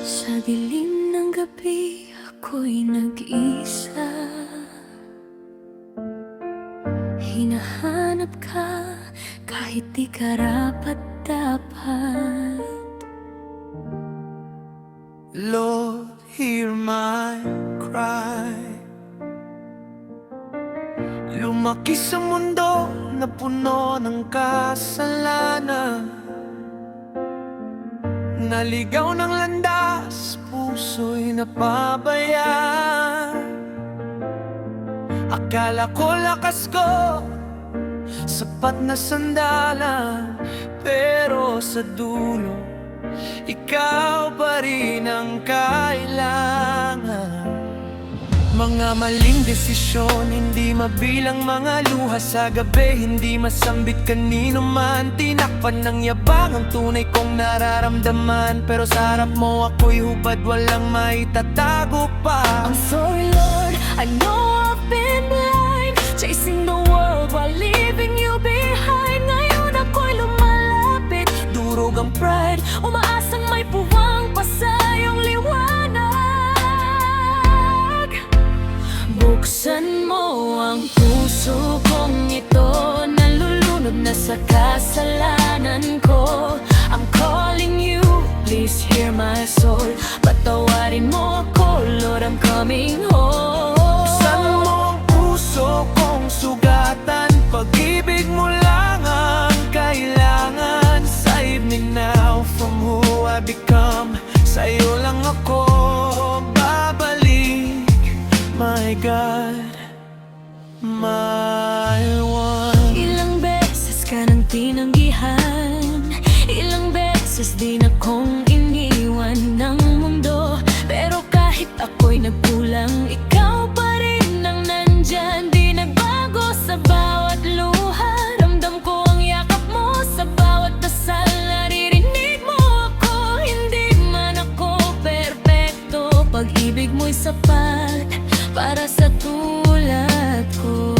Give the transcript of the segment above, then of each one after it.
Sa dilim ng gabi, ako'y nag-isa. Hinahanap ka kahit di karapat-dapat. Lord, hear my cry. Lumaki sa mundo na puno ng kasalanan, naligaw ng landas, puso'y napabayaan. Akala ko lakas ko, sapat na sandalan, pero sa dulo, ikaw pa rin ang kailangan. Mga maling desisyon, hindi mabilang mga luha sa gabi, hindi masambit kanino man. Tinakpan ng yabang ang tunay kong nararamdaman, pero sa harap mo ako'y hubad, walang maitatago pa. I'm sorry Lord, I know I've been blind, chasing the world while leaving you behind. Ngayon ako'y lumalapit, durog ang pride, umaasang may puwang pa sa iyong liwanag. Buksan mo ang puso kong ito, nalulunod na sa kasalanan ko. I'm calling you, please hear my soul. Patawarin mo ako, Lord, I'm coming home. Buksan mo ang puso kong sugatan, pag-ibig mo lang ang kailangan. Save me now from who I become, sa'yo lang ako babalik. My God, my one. Ilang beses ka nang tinanggihan, ilang beses din akong iniwan ng mundo, pero kahit ako'y nagkulang, ikaw pa rin ang nandyan. Di nagbago sa bawat luha, ramdam ko ang yakap mo sa bawat dasal. Naririnig mo ako, hindi man ako perpekto, pag-ibig mo'y sapat para sa tulad ko.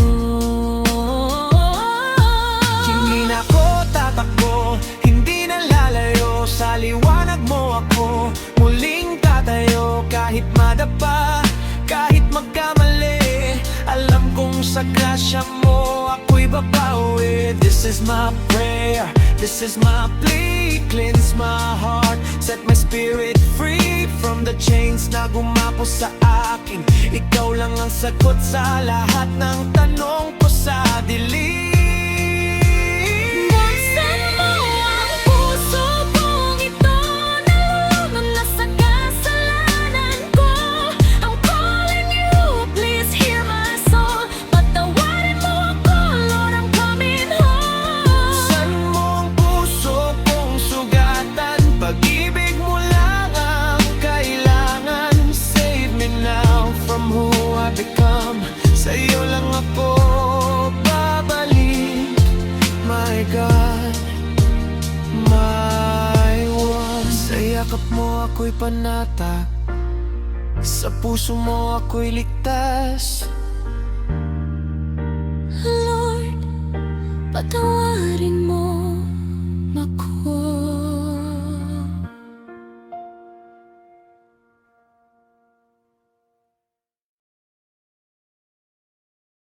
Hindi na ako tatakbo, hindi na lalayo, sa liwanag mo ako muling tatayo. Kahit madapa, kahit magkamali, alam kong sa grasya mo ako'y babawi. This is my prayer, this is my plea. Cleanse my heart, set my spirit free from the chains na gumapo sa akin. Ikaw lang ang sagot sa lahat ng tanong ko sa dilim. Buksan mo ang puso kong ito, nalulunod na sa kasalanan ko. I'm calling you, please hear my soul. Patawarin mo ako, Lord, I'm coming home. Buksan mo ang puso kong sugatan, pag-ibig mo lang ang kailangan. Save me now from who I become, sa'yo lang ako babalik. My God, my one. Sa yakap mo ako'y panata, sa puso mo ako'y ligtas. Lord, patawarin mo